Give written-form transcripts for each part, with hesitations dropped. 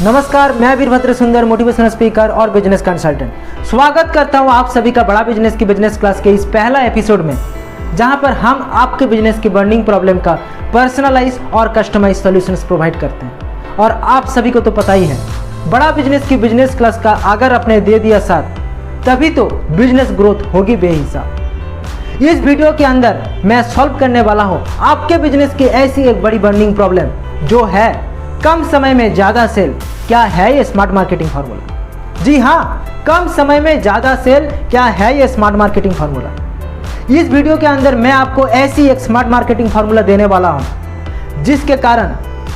नमस्कार, मैं वीरभद्र सुंदर, मोटिवेशनल स्पीकर और बिजनेस कंसल्टेंट। स्वागत करता हूं आप सभी का बड़ा बिजनेस की बिजनेस क्लास के इस पहला एपिसोड में, जहां पर हम आपके बिजनेस की बर्निंग प्रॉब्लम का पर्सनलाइज और कस्टमाइज सॉल्यूशंस प्रोवाइड करते हैं। और आप सभी को तो पता ही है, बड़ा बिजनेस की बिजनेस क्लास का अगर आपने दे दिया साथ, तभी तो बिजनेस ग्रोथ होगी बेहिसाब। इस वीडियो के अंदर मैं सॉल्व करने वाला हूं आपके बिजनेस की ऐसी एक बड़ी बर्निंग प्रॉब्लम जो है कम समय में ज़्यादा सेल। क्या है ये स्मार्ट मार्केटिंग फार्मूला? जी हाँ, कम समय में ज़्यादा सेल, क्या है ये स्मार्ट मार्केटिंग फार्मूला? इस वीडियो के अंदर मैं आपको ऐसी एक स्मार्ट मार्केटिंग फार्मूला देने वाला हूं जिसके कारण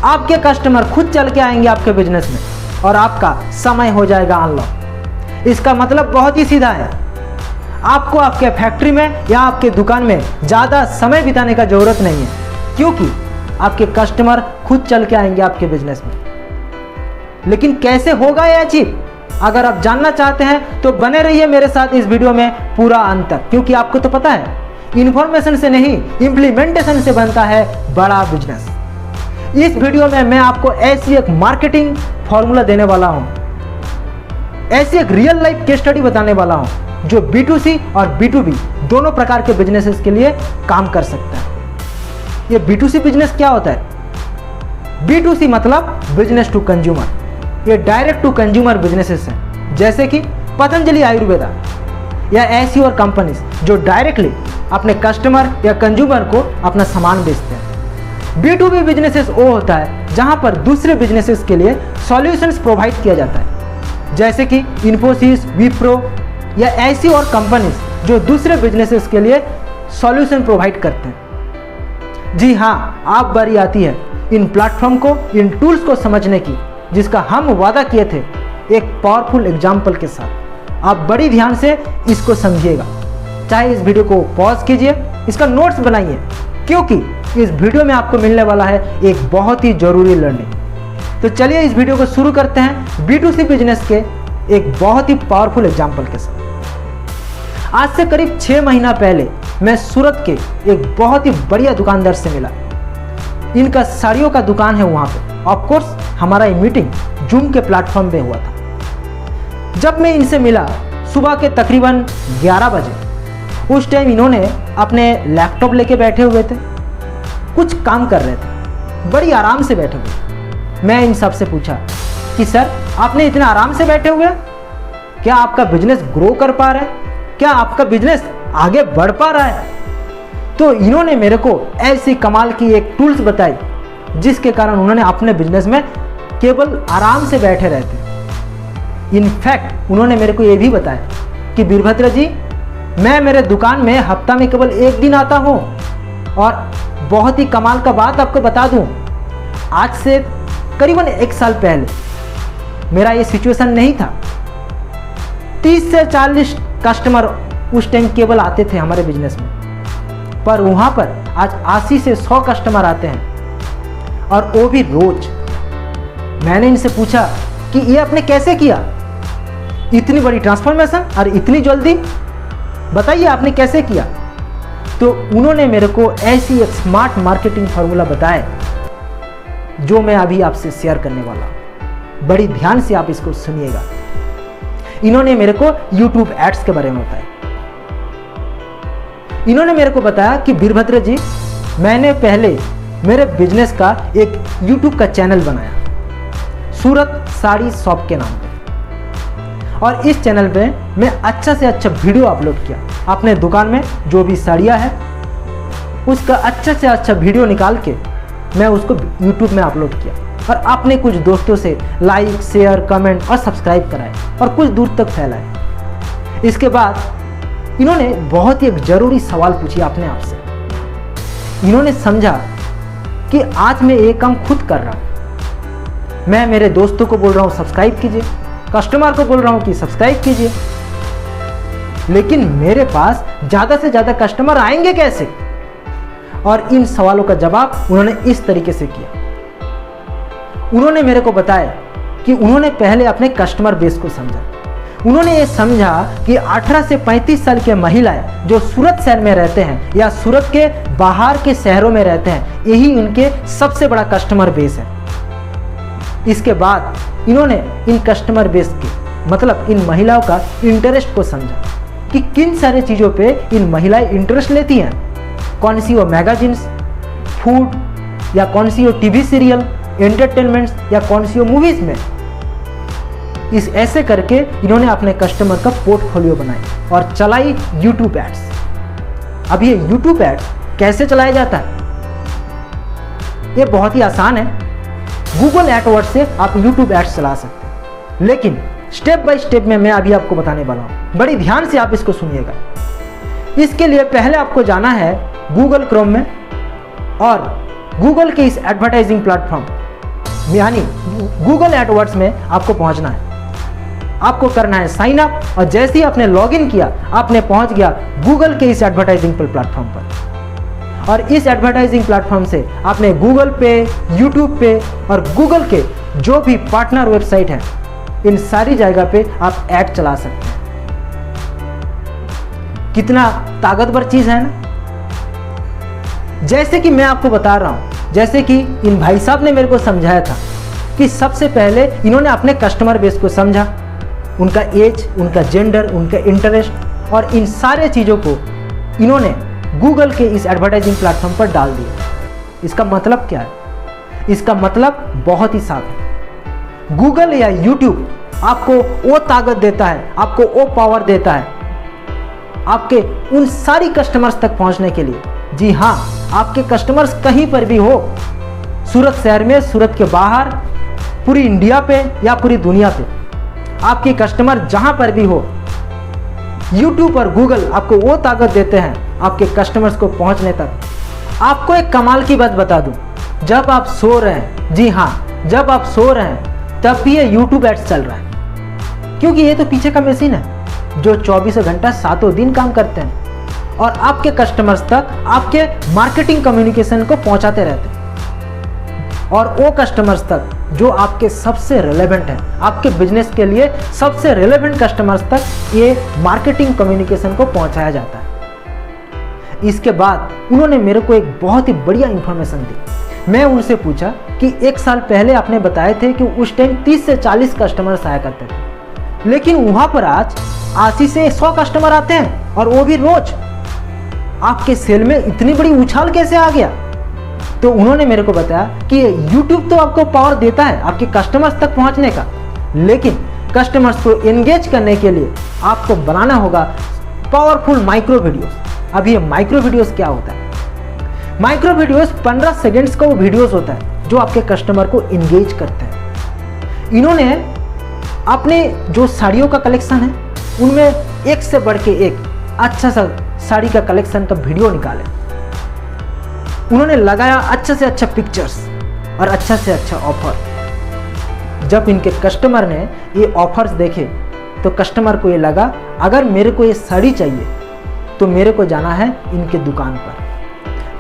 आपके कस्टमर खुद चल के आएंगे आपके बिजनेस में और आपका समय हो जाएगा अनलॉक। इसका मतलब बहुत ही सीधा है, आपको आपके फैक्ट्री में या आपके दुकान में ज़्यादा समय बिताने का ज़रूरत नहीं है, क्योंकि आपके कस्टमर खुद चल के आएंगे आपके बिजनेस में। लेकिन कैसे होगा यह अचीव? अगर आप जानना चाहते हैं तो बने रहिए मेरे साथ इस वीडियो में पूरा अंत तक, क्योंकि आपको तो पता है इंफॉर्मेशन से नहीं, इंप्लीमेंटेशन से बनता है बड़ा बिजनेस। इस वीडियो में मैं आपको ऐसी एक मार्केटिंग फॉर्मूला देने वाला हूं, ऐसी एक रियल लाइफ केस स्टडी बताने वाला हूं जो B2C और B2B दोनों प्रकार के बिजनेसेस के लिए काम कर सकता है। ये B2C बिजनेस क्या होता है? B2C मतलब बिजनेस टू कंज्यूमर। ये डायरेक्ट टू कंज्यूमर बिजनेसेस हैं, जैसे कि पतंजलि आयुर्वेदा या ऐसी और कंपनीज जो डायरेक्टली अपने कस्टमर या कंज्यूमर को अपना सामान बेचते हैं। B2B बिजनेसेस वो होता है जहां पर दूसरे बिजनेसेस के लिए सॉल्यूशंस प्रोवाइड किया जाता है, जैसे कि इन्फोसिस, विप्रो या ऐसी और कंपनीज जो दूसरे बिजनेसेस के लिए सॉल्यूशन प्रोवाइड करते हैं। जी हाँ, आप बारी आती है इन प्लेटफॉर्म को, इन टूल्स को समझने की, जिसका हम वादा किए थे एक पावरफुल एग्जाम्पल के साथ। आप बड़ी ध्यान से इसको समझिएगा, चाहे इस वीडियो को पॉज कीजिए, इसका नोट्स बनाइए, क्योंकि इस वीडियो में आपको मिलने वाला है एक बहुत ही जरूरी लर्निंग। तो चलिए इस वीडियो को शुरू करते हैं B2C बिजनेस के एक बहुत ही पावरफुल एग्जाम्पल के साथ। आज से करीब 6 महीना पहले मैं सूरत के एक बहुत ही बढ़िया दुकानदार से मिला। इनका साड़ियों का दुकान है वहाँ पे। ऑफ कोर्स हमारा ये मीटिंग जूम के प्लेटफॉर्म पे हुआ था। जब मैं इनसे मिला सुबह के तकरीबन 11 बजे, उस टाइम इन्होंने अपने लैपटॉप लेके बैठे हुए थे, कुछ काम कर रहे थे, बड़ी आराम से बैठे हुए। मैं इन सब से पूछा कि सर, आपने इतना आराम से बैठे हुए, क्या आपका बिजनेस ग्रो कर पा रहा है? क्या आपका बिजनेस आगे बढ़ पा रहा है? तो इन्होंने मेरे को ऐसी कमाल की एक टूल्स बताई जिसके कारण उन्होंने अपने बिजनेस में केवल आराम से बैठे रहते। इनफैक्ट उन्होंने मेरे को ये भी बताया कि वीरभद्र जी, मैं मेरे दुकान में हफ्ता में केवल 1 दिन आता हूँ, और बहुत ही कमाल का बात आपको बता दूँ, आज से करीबन 1 साल पहले मेरा ये सिचुएशन नहीं था। 30 से 40 कस्टमर उस टाइम केवल आते थे हमारे बिजनेस में, पर वहाँ पर आज 80 से 100 कस्टमर आते हैं, और वो भी रोज। मैंने इनसे पूछा कि ये आपने कैसे किया, इतनी बड़ी ट्रांसफॉर्मेशन और इतनी जल्दी, बताइए आपने कैसे किया? तो उन्होंने मेरे को ऐसी एक स्मार्ट मार्केटिंग फार्मूला बताया जो मैं अभी आपसे शेयर करने वाला हूँ। बड़ी ध्यान से आप इसको सुनिएगा। इन्होंने मेरे को YouTube एड्स के बारे में बताया। इन्होंने मेरे को बताया कि वीरभद्र जी, मैंने पहले मेरे बिजनेस का एक YouTube का चैनल बनाया, सूरत साड़ी शॉप के नाम पे, और इस चैनल पे मैं अच्छा से अच्छा वीडियो अपलोड किया। अपने दुकान में जो भी साड़ियाँ है उसका अच्छा से अच्छा वीडियो निकाल के मैं उसको YouTube में अपलोड किया, और अपने कुछ दोस्तों से लाइक, शेयर, कमेंट और सब्सक्राइब कराए और कुछ दूर तक फैलाए। इसके बाद इन्होंने बहुत ही एक जरूरी सवाल पूछी अपने आप से। इन्होंने समझा कि आज मैं ये काम खुद कर रहा हूँ, मैं मेरे दोस्तों को बोल रहा हूँ सब्सक्राइब कीजिए, कस्टमर को बोल रहा हूँ कि सब्सक्राइब कीजिए, लेकिन मेरे पास ज़्यादा से ज़्यादा कस्टमर आएंगे कैसे? और इन सवालों का जवाब उन्होंने इस तरीके से किया। उन्होंने मेरे को बताया कि उन्होंने पहले अपने कस्टमर बेस को समझा। उन्होंने ये समझा कि 18 से 35 साल के महिलाएं जो सूरत शहर में रहते हैं या सूरत के बाहर के शहरों में रहते हैं, यही उनके सबसे बड़ा कस्टमर बेस है। इसके बाद इन्होंने इन कस्टमर बेस के मतलब इन महिलाओं का इंटरेस्ट को समझा कि किन सारे चीज़ों पे इन महिलाएं इंटरेस्ट लेती हैं, कौन सी वो मैगजीन्स, फूड, या कौन सी वो टीवी सीरियल, एंटरटेनमेंट्स, या कौन सी वो मूवीज़ में। इस ऐसे करके इन्होंने अपने कस्टमर का पोर्टफोलियो बनाई और चलाई यूट्यूब एड्स। अब ये यूट्यूब एड्स कैसे चलाया जाता है? ये बहुत ही आसान है। गूगल एडवर्ड्स से आप यूट्यूब एड्स चला सकते हैं, लेकिन स्टेप बाय स्टेप में मैं अभी आपको बताने वाला हूं। बड़ी ध्यान से आप इसको सुनिएगा। इसके लिए पहले आपको जाना है गूगल क्रोम में और गूगल के इस एडवर्टाइजिंग प्लेटफॉर्म यानी गूगल एडवर्ड्स में आपको पहुंचना है। आपको करना है साइन अप, और जैसे ही आपने लॉगिन किया आपने पहुंच गया गूगल के इस एडवर्टाइजिंग प्लेटफॉर्म पर। और इस एडवर्टाइजिंग प्लेटफॉर्म से आपने गूगल पे, यूट्यूब पे और गूगल के जो भी पार्टनर वेबसाइट है, इन सारी जगह पे आप ऐड चला सकते हैं। कितना ताकतवर चीज है ना। जैसे कि मैं आपको बता रहा हूं, जैसे कि इन भाई साहब ने मेरे को समझाया था कि सबसे पहले इन्होंने अपने कस्टमर बेस को समझा, उनका एज, उनका जेंडर, उनका इंटरेस्ट, और इन सारे चीज़ों को इन्होंने गूगल के इस एडवर्टाइजिंग प्लेटफॉर्म पर डाल दिया। इसका मतलब क्या है? इसका मतलब बहुत ही साफ है। गूगल या यूट्यूब आपको वो ताकत देता है, आपको वो पावर देता है आपके उन सारी कस्टमर्स तक पहुंचने के लिए। जी हाँ, आपके कस्टमर्स कहीं पर भी हो, सूरत शहर में, सूरत के बाहर, पूरी इंडिया पे या पूरी दुनिया पे, आपके कस्टमर जहां पर भी हो, यूट्यूब और गूगल आपको वो ताकत देते हैं आपके कस्टमर्स को पहुंचने तक। आपको एक कमाल की बात बता दूं, जब आप सो रहे हैं, जी हाँ, जब आप सो रहे हैं तब भी ये यूट्यूब एड्स चल रहा है, क्योंकि ये तो पीछे का मशीन है जो 24 घंटा 7 दिन काम करते हैं और आपके कस्टमर्स तक आपके मार्केटिंग कम्युनिकेशन को पहुंचाते रहते हैं। और वो कस्टमर्स तक जो आपके सबसे रेलेवेंट है, आपके बिजनेस के लिए सबसे रेलेवेंट कस्टमर्स तक ये मार्केटिंग कम्युनिकेशन को पहुंचाया जाता है। इसके बाद उन्होंने मेरे को एक बहुत ही बढ़िया इंफॉर्मेशन दी। मैं उनसे पूछा कि 1 साल पहले आपने बताए थे कि उस टाइम 30 से 40 कस्टमर्स आया करते थे, लेकिन वहां पर आज 80 से 100 कस्टमर आते हैं, और वो भी रोज। आपके सेल में इतनी बड़ी उछाल कैसे आ गया? तो उन्होंने मेरे को बताया कि YouTube तो आपको पावर देता है आपके कस्टमर्स तक पहुंचने का, लेकिन कस्टमर्स को एंगेज करने के लिए आपको बनाना होगा पावरफुल माइक्रो वीडियोस। अब ये माइक्रो वीडियोस क्या होता है? माइक्रो वीडियोस 15 सेकेंड्स का वो वीडियोस होता है जो आपके कस्टमर को एंगेज करते हैं। इन्होंने अपने जो साड़ियों का कलेक्शन है उनमें एक से बढ़ के एक अच्छा सा साड़ी का कलेक्शन का वीडियो निकाले। उन्होंने लगाया अच्छा से अच्छा पिक्चर्स और अच्छा से अच्छा ऑफर। जब इनके कस्टमर ने ये ऑफर्स देखे तो कस्टमर को ये लगा अगर मेरे को ये साड़ी चाहिए तो मेरे को जाना है इनके दुकान पर।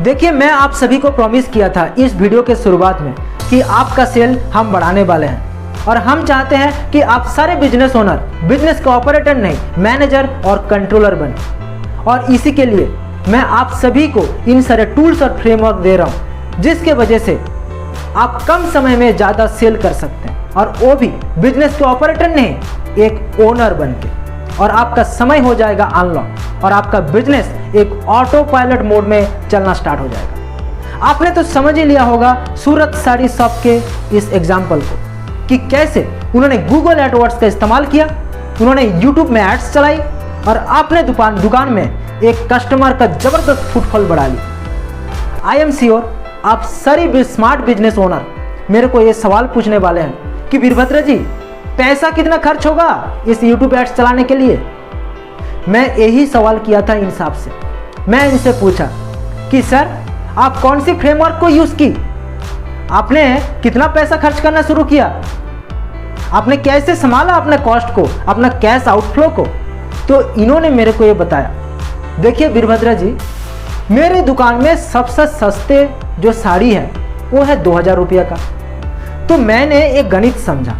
देखिए, मैं आप सभी को प्रॉमिस किया था इस वीडियो के शुरुआत में कि आपका सेल हम बढ़ाने वाले हैं, और हम चाहते हैं कि आप सारे बिजनेस ओनर, बिजनेस का ऑपरेटर नहीं, मैनेजर और कंट्रोलर बने। और इसी के लिए मैं आप सभी को इन सारे टूल्स और फ्रेमवर्क दे रहा हूं, जिसके वजह से आप कम समय में ज़्यादा सेल कर सकते हैं, और वो भी बिजनेस के ऑपरेटर नहीं, एक ओनर बन के। और आपका समय हो जाएगा अनलॉक, और आपका बिजनेस एक ऑटो पायलट मोड में चलना स्टार्ट हो जाएगा। आपने तो समझ ही लिया होगा सूरत साड़ी शॉप के इस एग्जाम्पल को कि कैसे उन्होंने गूगल एडवर्ड्स का इस्तेमाल किया, उन्होंने यूट्यूब में एड्स चलाई, और आपने दुकान में एक कस्टमर का जबरदस्त फुटफॉल बढ़ा ली। आई एम श्योर आप सारी स्मार्ट बिजनेस ओनर मेरे को ये सवाल पूछने वाले हैं कि वीरभद्र जी, पैसा कितना खर्च होगा इस यूट्यूब एड्स चलाने के लिए? मैं यही सवाल किया था इन साहब से। मैं इनसे पूछा कि सर आप कौन सी फ्रेमवर्क को यूज की, आपने कितना पैसा खर्च करना शुरू किया, आपने कैसे संभाला अपने कॉस्ट को, अपना कैश आउटफ्लो को? तो इन्होंने मेरे को ये बताया, देखिए वीरभद्र जी, मेरी दुकान में सबसे सस्ते जो साड़ी है वो है 2000 रुपये का। तो मैंने एक गणित समझा,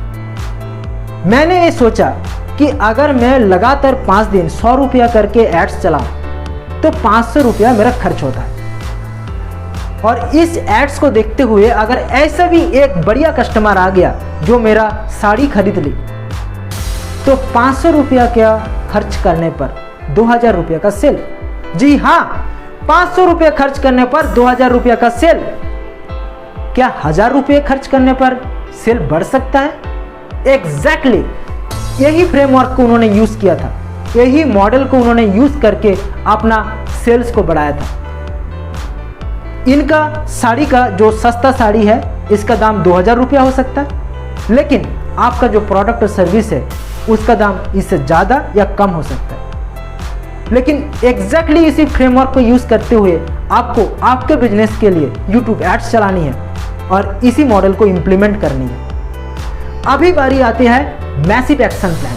मैंने ये सोचा कि अगर मैं लगातार 5 दिन 100 रुपया करके एड्स चलाऊं तो 500 रुपया मेरा खर्च होता है। और इस एड्स को देखते हुए अगर ऐसा भी एक बढ़िया कस्टमर आ गया जो मेरा साड़ी खरीद ली, तो 500 रुपया क्या खर्च करने पर 2000 रुपया का सेल। जी हाँ, 500 रुपया खर्च करने पर 2000 रुपया का सेल। क्या 1000 रुपये खर्च करने पर सेल बढ़ सकता है? एग्जैक्टली यही फ्रेमवर्क को उन्होंने यूज किया था, यही मॉडल को उन्होंने यूज करके अपना सेल्स को बढ़ाया था। इनका साड़ी का जो सस्ता साड़ी है इसका दाम 2000 रुपया हो सकता है, लेकिन आपका जो प्रोडक्ट और सर्विस है उसका दाम इससे ज़्यादा या कम हो सकता है। लेकिन एग्जैक्टली इसी फ्रेमवर्क को यूज़ करते हुए आपको आपके बिजनेस के लिए यूट्यूब एड्स चलानी है और इसी मॉडल को इम्प्लीमेंट करनी है। अभी बारी आती है मैसिव एक्शन प्लान।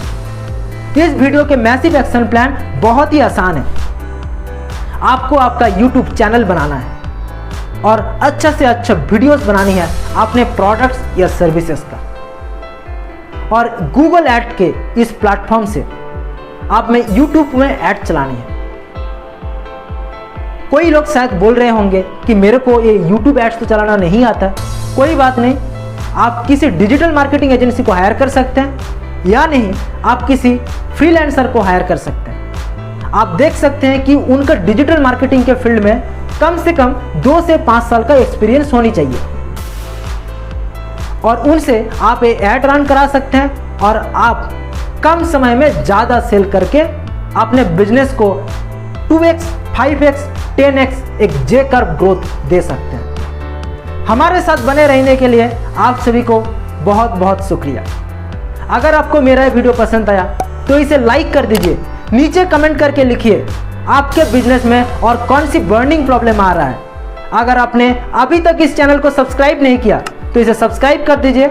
इस वीडियो के मैसिव एक्शन प्लान बहुत ही आसान है। आपको आपका यूट्यूब चैनल बनाना है और अच्छा से अच्छा वीडियोस बनानी है अपने प्रोडक्ट्स या सर्विसेज का, और गूगल ऐड के इस प्लेटफॉर्म से आप में यूट्यूब में ऐड चलानी है। कोई लोग शायद बोल रहे होंगे कि मेरे को ये यूट्यूब एड्स तो चलाना नहीं आता। कोई बात नहीं, आप किसी डिजिटल मार्केटिंग एजेंसी को हायर कर सकते हैं, या नहीं आप किसी फ्रीलांसर को हायर कर सकते हैं। आप देख सकते हैं कि उनका डिजिटल मार्केटिंग के फील्ड में कम से कम 2 से 5 साल का एक्सपीरियंस होनी चाहिए, और उनसे आप ये ऐड रन करा सकते हैं और आप कम समय में ज़्यादा सेल करके अपने बिजनेस को 2x, 5x, 10x एक जे कर्व ग्रोथ दे सकते हैं। हमारे साथ बने रहने के लिए आप सभी को बहुत बहुत शुक्रिया। अगर आपको मेरा ये वीडियो पसंद आया तो इसे लाइक कर दीजिए। नीचे कमेंट करके लिखिए आपके बिजनेस में और कौन सी बर्निंग प्रॉब्लम आ रहा है। अगर आपने अभी तक इस चैनल को सब्सक्राइब नहीं किया तो इसे सब्सक्राइब कर दीजिए,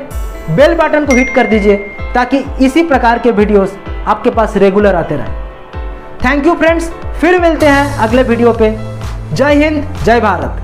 बेल बटन को हिट कर दीजिए ताकि इसी प्रकार के वीडियोस आपके पास रेगुलर आते रहें। थैंक यू फ्रेंड्स, फिर मिलते हैं अगले वीडियो पे। जय हिंद, जय भारत।